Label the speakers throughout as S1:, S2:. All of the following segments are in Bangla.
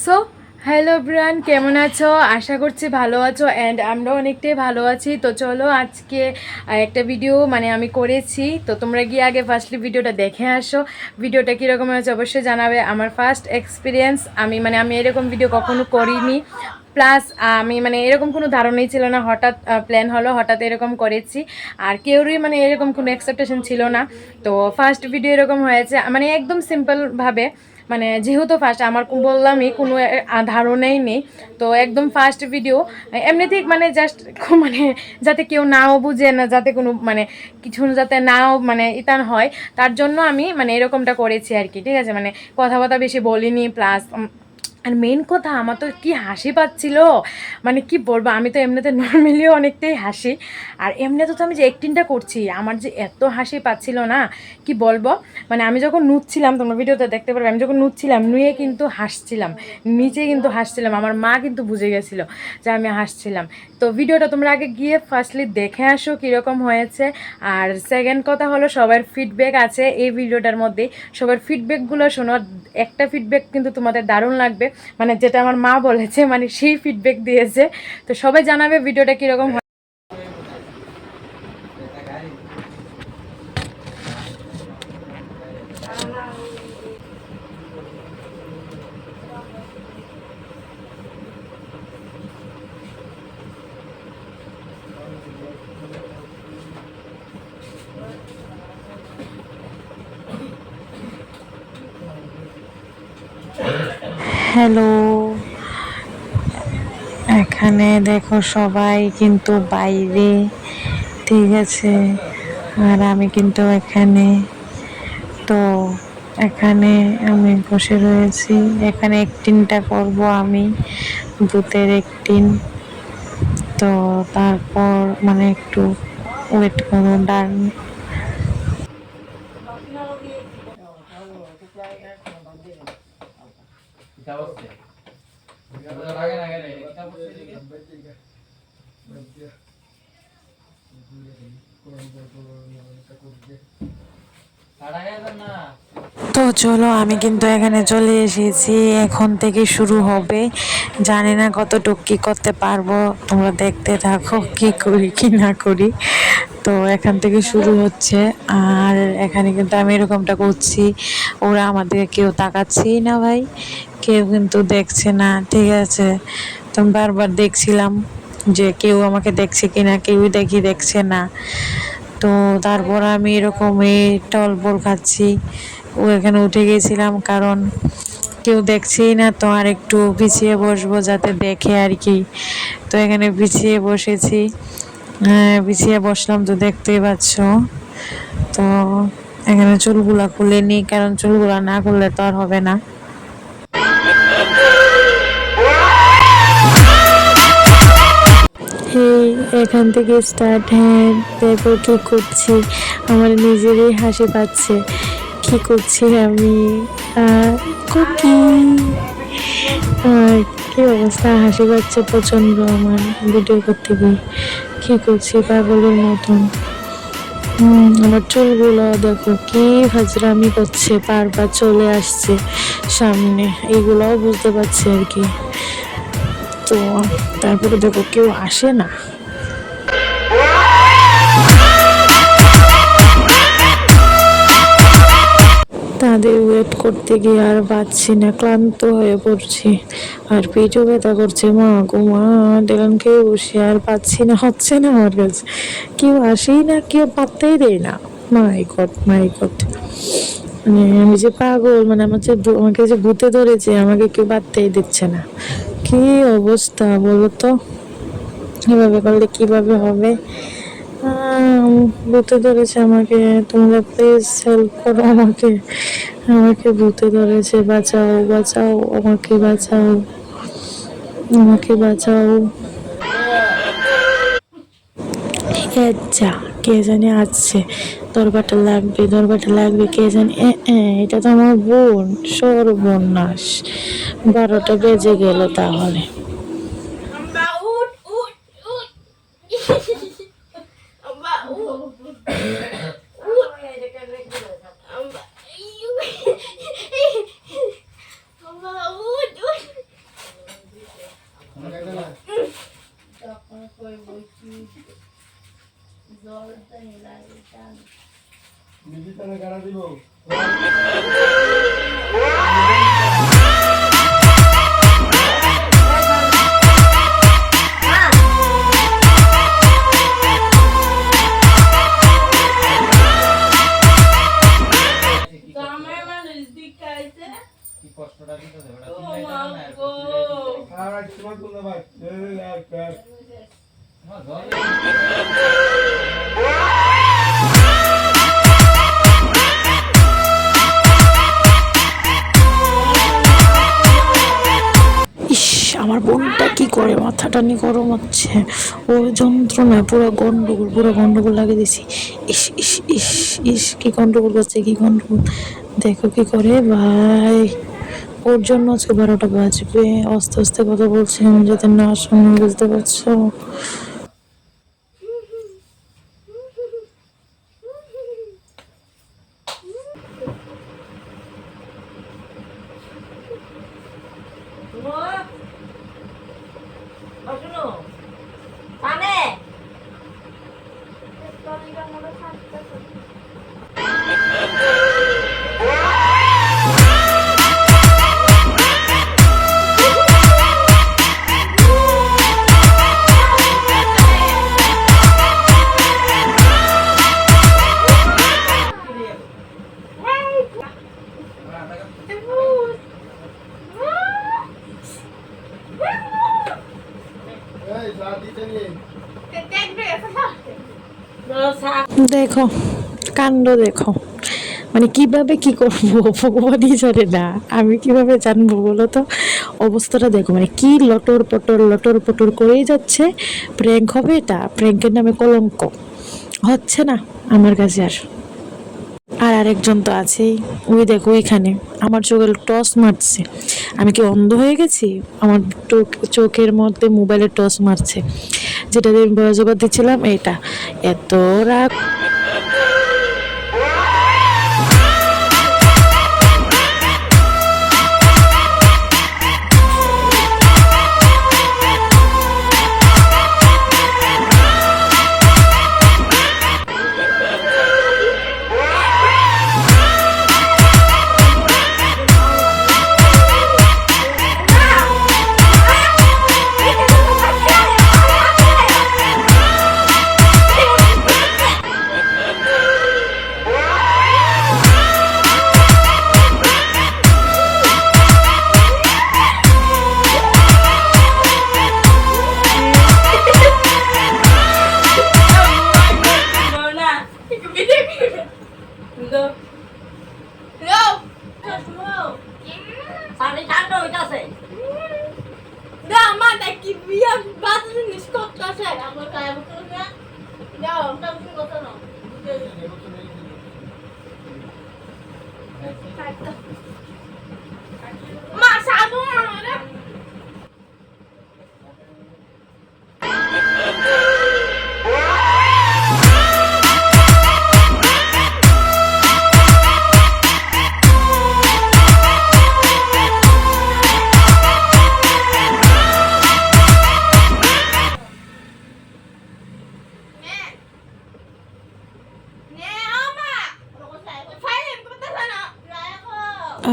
S1: সো হ্যালো এভরিওয়ান, কেমন আছো? আশা করছি ভালো আছো অ্যান্ড আমরা অনেকটাই ভালো আছি। তো চলো আজকে একটা ভিডিও আমি করেছি, তো তোমরা গিয়ে আগে ফার্স্টলি ভিডিওটা দেখে আসো। ভিডিওটা কীরকম হয়েছে অবশ্যই জানাবে। আমার ফার্স্ট এক্সপিরিয়েন্স, আমি এরকম ভিডিও কখনো করিনি, প্লাস আমি এরকম কোনো ধারণাই ছিল না। হঠাৎ প্ল্যান হলো, হঠাৎ এরকম করেছি। আর কেউরই এরকম কোনো এক্সপেকটেশন ছিল না। তো ফার্স্ট ভিডিও এরকম হয়েছে, একদম সিম্পলভাবে, যেহেতু ফার্স্ট আমার বললামই কোনো ধারণাই নেই। তো একদম ফার্স্ট ভিডিও এমনিতেই জাস্ট মানে যাতে কেউ নাও বুঝে না, যাতে কোনো কিছু যাতে নাও ইতান হয়, তার জন্য আমি এরকমটা করেছি আর কি। ঠিক আছে, কথাবার্তা বেশি বলিনি। প্লাস আর মেইন কথা, আমার তো কি হাসি পাচ্ছিল, কি বলবো, আমি তো এমনিতে নর্মালিও অনেকটাই হাসি। আর এমনিতে তো আমি যে অ্যাক্টিংটা করছি, আমার যে এত হাসি পাচ্ছিল না, কি বলবো। আমি যখন নুচ্ছিলাম, তোমরা ভিডিওতে দেখতে পারবে, আমি যখন নুচ্ছিলাম, নুয়ে কিন্তু হাসছিলাম, নিচে কিন্তু হাসছিলাম। আমার মা কিন্তু বুঝে গেছিলো যে আমি হাসছিলাম। তো ভিডিওটা তোমরা আগে গিয়ে ফার্স্টলি দেখে আসো কীরকম হয়েছে। আর সেকেন্ড কথা হলো, সবার ফিডব্যাক আছে এই ভিডিওটার মধ্যেই, সবার ফিডব্যাকগুলো শোনো। একটা ফিডব্যাক কিন্তু তোমাদের দারুণ লাগবে, যেটা আমার মা বলেছে, সেই ফিডব্যাক দিয়েছে। তো সবাই জানাবে ভিডিওটা কীরকম।
S2: হ্যালো, এখানে দেখো সবাই কিন্তু বাইরে, ঠিক আছে, আর আমি কিন্তু এখানে। তো এখানে আমি বসে রয়েছি, এখানে একটিনটা করব আমি, ভূতের একটিন। তো তারপর একটু ওয়েট করো, ডান। তো চলো, আমি কিন্তু এখানে চলে এসেছি, এখন থেকে শুরু হবে। জানি না কতটুকু কি করতে পারবো, তোমরা দেখতে থাকো কি করি কি না করি। তো এখান থেকে শুরু হচ্ছে, আর এখানে কিন্তু আমি এরকমটা করছি, ওরা আমাদের কেউ তাকাচ্ছেই না ভাই, কেউ কিন্তু দেখছে না, ঠিক আছে। তো বারবার দেখছিলাম যে কেউ আমাকে দেখছে কিনা, কেউই দেখছে না। তো তারপর আমি এরকমই টলবল খাচ্ছি, ও এখানে উঠে গেছিলাম, কারণ কেউ দেখছেই না, তো আর একটু পিছিয়ে বসবো যাতে দেখে আর কি। তো এখানে পিছিয়ে বসেছি, হ্যাঁ পিছিয়ে বসলাম, তো দেখতেই পাচ্ছ। তো এখানে চুলগুলা খুলে নিই, কারণ চুলগুলা না খুললে তো আর হবে না। এই এখান থেকে স্টার্ট। হ্যাঁ দেখো কি করছি, আমার নিজেরই হাসি পাচ্ছে। কি করছি আমি, কুকিং। আর কি অবস্থা, হাসি পাচ্ছে প্রচন্ড আমার ভিডিও করতে গিয়ে। কি করছি পাগলের মতন। আমার চুলগুলো দেখো কি ফাজরামি করছে, বারবার চলে আসছে সামনে, এইগুলাও বুঝতে পারছি আর কি। তো তারপরে দেখো কেউ আসে না। তাদের ওয়েট করতে গিয়ে আর পাচ্ছি না, ক্লান্ত হয়ে পড়ছি, আর পেটও ব্যথা করছে। মা গো মা, দেখলাম কেউ বসে, আর পাচ্ছি না, হচ্ছে না আমার কাছে, কেউ আসেই না, কেউ পাত্তাই দেয় না। মাই গড মাই গড, আমি যে পাগল, আমাকে যে ভূতে ধরেছে, আমাকে কেউ পাত্তাই দিচ্ছে না। কি অবস্থা বলো তো, এভাবে করলে কিভাবে হবে। ভূতে ধরেছে আমাকে, তোমরা প্লিজ হেল্প করো আমাকে, আমাকে ভূতে ধরেছে, বাঁচাও বাঁচাও, আমাকে বাঁচাও, আমাকে বাঁচাও। যা, কে জানে আসছে, দরবারটা লাগবে, দরবারটা লাগবে, কে জানে। এটা তো আমার বোন, সর্বনাশ, 12টা বেজে গেল তাহলে। ইস, আমার বোনটা কি করে, মাথাটা নিয়ে গরম হচ্ছে, ওর যন্ত্রণায় পুরো গন্ডগোল লাগিয়ে দিছি। ইস ইস ইস ইস, কি গন্ডগোল করছে, কি গন্ডগোল দেখো কি করে ভাই। ওর জন্য আজকে 12টা বাজবে। আস্তে আস্তে কথা বলছিলাম যাতে না শুনে, বুঝতে পারছো? দেখো কাণ্ড দেখো, মানে কিভাবে কি করবো ভগবানই জানে না, আমি কিভাবে জানবো বলো তো? অবস্থাটা দেখো, মানে কি লটর পটর করেই যাচ্ছে। প্র্যাঙ্ক হবে, এটা প্র্যাঙ্কের নামে কলঙ্ক হচ্ছে না আমার কাছে। আর আরেকজন তো আছেই, ওই দেখো ওইখানে আমার চোখে টস মারছে। আমি কি অন্ধ হয়ে গেছি? আমার চোখের মধ্যে মোবাইলের টস মারছে, যেটা দিয়ে আমি ভয়েস ওভার দিচ্ছিলাম। এটা এত রাগ।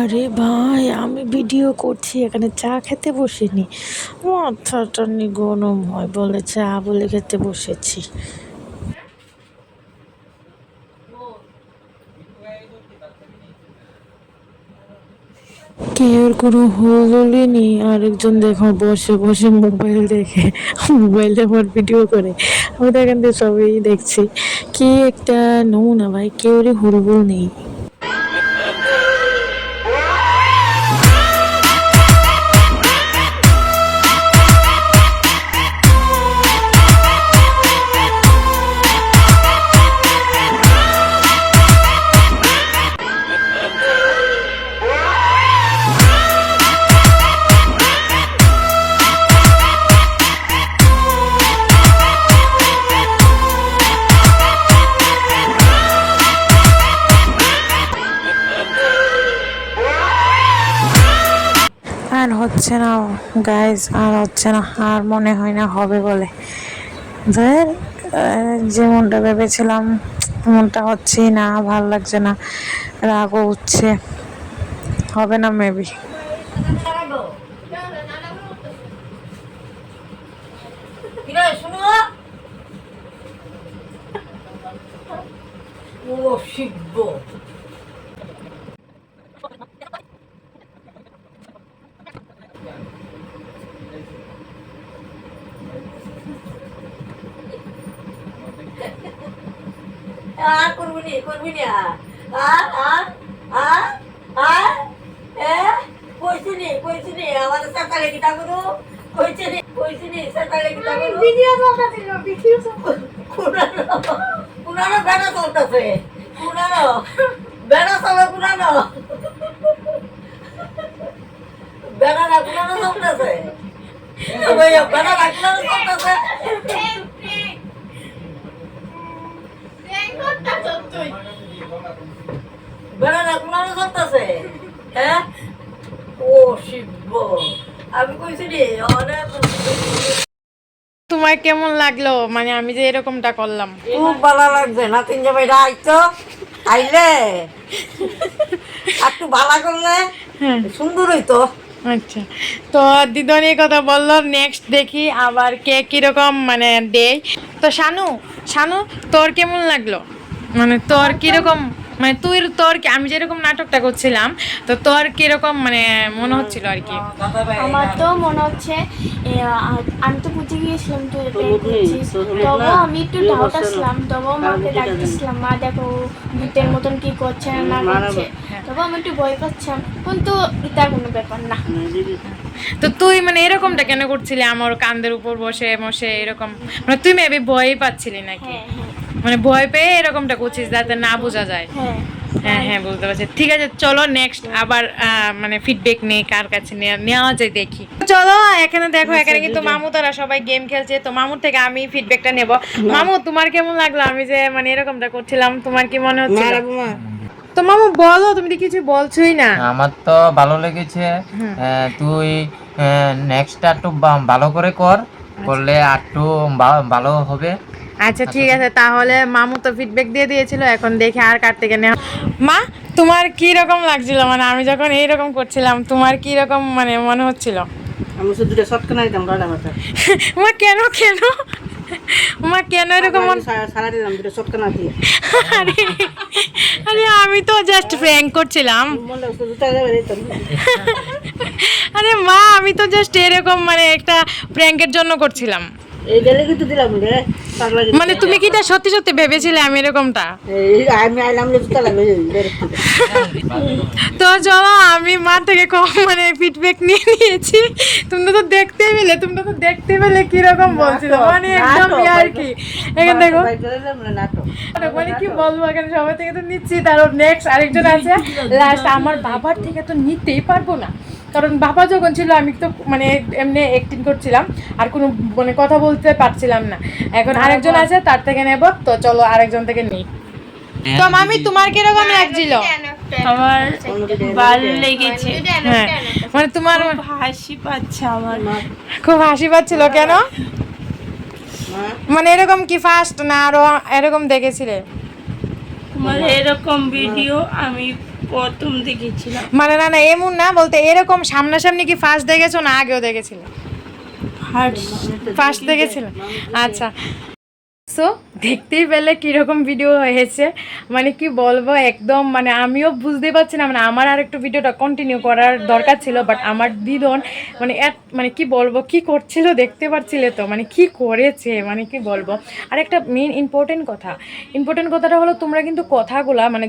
S2: আরে ভাই, আমি ভিডিও করছি, এখানে চা খেতে বসিনি। মাথাটা নি গরম হয় বলে চা বলে খেতে বসেছি। কেউর কোনো হলই নেই। আরেকজন দেখো বসে বসে মোবাইল দেখে, মোবাইলে আমার ভিডিও করে, আমি তো এখান থেকে সবই দেখছি। কি একটা নমুনা ভাই, কেউরই হলবল নেই। আর হচ্ছে না গাইজ, আর হচ্ছে না, আর মনে হয় না হবে বলে। ধর, যেমনটা ভেবেছিলাম তেমনটা হচ্ছেই না, ভাল লাগছে না, রাগও উঠছে, হবে না মেবি।
S3: আর করবি না আর আর আর আর এ কইছি নি আমার সকালে কিটা করু কইছি নি সকালে কিটা করু ভিডিও কুনানো বেড়া চলতেছে কুনানো বেড়া চলে কুনানো বেড়া না কুনানো চলতেছে বেড়া না কুনানো চলতেছে বেড়া না কুনানো চলতেছে হ্যাঁ ও শিব আমি কইছি রে অনেক
S1: তোমার কেমন লাগলো মানে আমি যে এরকমটা করলাম?
S3: খুব ভালো লাগছে না তিন জামাইরা আইতো আইলে একটু ভালো করলে সুন্দর হইতো।
S1: আচ্ছা, তো দিদন এই কথা বললো, নেক্সট দেখি আবার কে কিরকম মানে দেয়। তো শানু তোর কেমন লাগলো, মানে তোর কিরকম মানে তোর আমি যেরকম নাটকটা করছিলাম তো তোর কিরকম মানে মনে হচ্ছিল আর কি?
S4: আমার তো মনে হচ্ছে আমি তো বুঝে গিয়েছিলাম তুই প্রেম করছিস, তবুও আমি একটু ডাউট আসলাম, তবুও মাকে ডাকতেছিলাম, মা দেখো ভূতের মতন কি করছে না করছে, তবুও আমি একটু ভয় পাচ্ছিলাম, কিন্তু এটা কোনো ব্যাপার না।
S1: তো তুই মানে এরকমটা কেন করছিলি আমার কান্দের উপর বসে বসে এরকম, মানে তুই মেবি ভয়ই পাচ্ছিলি নাকি?
S4: হ্যাঁ হ্যাঁ
S1: মানে ভয় পেয়ে এরকমটা করছিস যাতে না বোঝা যায়।
S4: হ্যাঁ
S1: হ্যাঁ হ্যাঁ বুঝতে পারছি। ঠিক আছে চলো নেক্সট আবার মানে ফিডব্যাক নেই, কার কাছে নেওয়া যায় দেখি। চলো এখানে দেখো, এখানে কিন্তু মামু তারা সবাই গেম খেলছে, তো মামুর থেকে আমি ফিডব্যাকটা নেব। মামু তোমার কেমন লাগলো আমি যে মানে এরকমটা করছিলাম, তোমার কি মনে হচ্ছে? তো মামু বলো, তুমি তো কিছু বলছোই না।
S5: আমার তো ভালো লেগেছে। তুই নেক্সট একটু ভালো করে করলে একটু ভালো হবে।
S1: আচ্ছা ঠিক আছে, তাহলে মামু তো ফিডব্যাক দিয়ে দিয়েছিল, এখন দেখি আর কার থেকে নেওয়া। মা তোমার কি রকম লাগছিল, মানে আমি যখন এইরকম করছিলাম তোমার কি রকম মানে মনে হচ্ছিল?
S3: আমি শুধু দুটো শর্ট কেনাই দাম রাডা মাথা
S1: মা কেন মা কেন এরকম
S3: সারা দিলাম দুটো শর্ট কেনা দিয়ে
S1: আরে আরে আমি তো জাস্ট প্র্যাঙ্ক করছিলাম।
S3: মনে হচ্ছে দুটো যাবে দিতাম
S1: আরে মা আমি তো জাস্ট এরকম মানে একটা প্র্যাঙ্কের জন্য করছিলাম।
S3: এই গেলে কিন্তু দিলাম রে পাগলা
S1: মানে তুমি কি এটা সত্যি সত্যি ভেবেছিলে আমি এরকমটা?
S3: এই আমি আইলাম লে জুতা লাগবে
S1: তো চলো আমি মা থেকে কম মানে ফিডব্যাক নিয়ে নিয়েছি। তোমরা তো দেখতে পেলে কিরকম বলছিল, মানে একদম আর কি। এখানে দেখো মানে কি বলবো, এখানে সবাই থেকে তো নিচ্ছি, তারপর নেক্সট আরেকজন আছে লাস্ট। আমার বাবার থেকে তো নিতেই পারবো না, কারণ বাবা যখন ছিল আমি তো মানে এমনি অ্যাক্টিং করছিলাম আর কোনো মানে কথা বলতে পারছিলাম না। এখন আরেকজন আছে, তার থেকে নেব। তো চলো আরেকজন থেকে নিই। তো মামি তোমার কিরকম লাগছিল?
S6: আমার ভালো লেগেছে।
S1: হ্যাঁ মানে তোমার
S6: হাসি পাচ্ছে আমার।
S1: খুব হাসি পাচ্ছিল কেন? মানে এরকম কি ফার্স্ট না আরো এরকম দেখেছিলে?
S6: তোমার এরকম ভিডিও আমি প্রথম দেখেছিলাম।
S1: মানে না এমন না, বলতে এরকম সামনাসামনি কি ফার্স্ট দেখেছো না আগেও দেখেছিলে? ফার্স্ট দেখেছিলে। আচ্ছা, সো দেখতেই পেলে কীরকম ভিডিও হয়েছে, মানে কি বলবো একদম মানে আমিও বুঝতে পারছি না, মানে আমার আর একটু ভিডিওটা কন্টিনিউ করার দরকার ছিল, বাট আমার দিদন মানে মানে কি বলবো কি করছিল দেখতে পাচ্ছিলে তো, মানে কি করেছে মানে কি বলবো। আর একটা মেন ইম্পর্টেন্ট কথাটা হলো তোমরা কিন্তু কথাগুলা মানে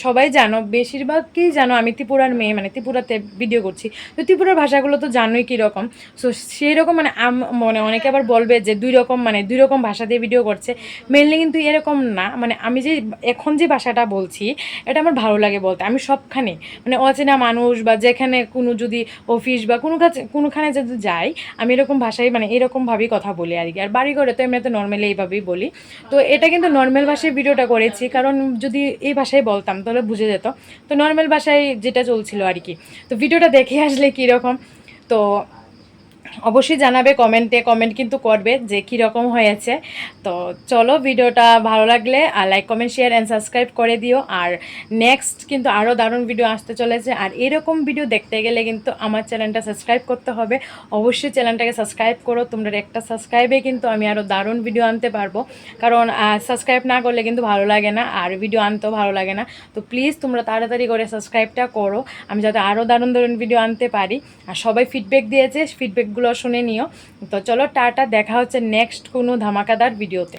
S1: সবাই জানো, বেশিরভাগই জানো আমি ত্রিপুরার মেয়ে, মানে ত্রিপুরাতে ভিডিও করছি, তো ত্রিপুরার ভাষাগুলো তো জানোই কীরকম। সো সেই রকম মানে মানে অনেকে আবার বলবে যে দুই রকম ভাষা দিয়ে ভিডিও করছে, মেনলি কিন্তু এরকম না। মানে আমি যে এখন যে ভাষাটা বলছি এটা আমার ভালো লাগে বলতে, আমি সবখানে মানে অচেনা মানুষ বা যেখানে কোনো যদি অফিস বা কোনোখানে যদি যাই আমি এরকম ভাষায় মানে এরকমভাবেই কথা বলি আর কি। আর বাড়ি ঘরে তো এমনিতে নর্মালি এইভাবেই বলি। তো এটা কিন্তু নর্মাল ভাষায় ভিডিওটা করেছি, কারণ যদি এই ভাষায় বলতাম তাহলে বুঝে যেত, তো নর্মাল ভাষায় যেটা চলছিল আর কি। তো ভিডিওটা দেখে আসলে কীরকম, তো অবশ্যই জানাবে কমেন্ট কিন্তু করবে যে কীরকম হয়েছে। তো চলো ভিডিওটা ভালো লাগলে like comment share and subscribe করে দিও। আর নেক্সট কিন্তু আরও দারুণ ভিডিও আসতে চলেছে, আর এরকম ভিডিও দেখতে গেলে কিন্তু আমার চ্যানেলটা সাবস্ক্রাইব করতে হবে। অবশ্যই চ্যানেলটাকে সাবস্ক্রাইব করো, তোমরা একটা সাবস্ক্রাইবে কিন্তু আমি আরও দারুণ ভিডিও আনতে পারবো, কারণ সাবস্ক্রাইব না করলে কিন্তু ভালো লাগে না আর ভিডিও আনতেও ভালো লাগে না। তো প্লিজ তোমরা তাড়াতাড়ি করে সাবস্ক্রাইবটা করো, আমি যাতে আরও দারুণ ভিডিও আনতে পারি। আর সবাই ফিডব্যাক দিয়েছে, ফিডব্যাকগুলো শুনে নিও। তো চলো টাটা, দেখা হচ্ছে নেক্সট কোনো ধামাকাদার ভিডিওতে।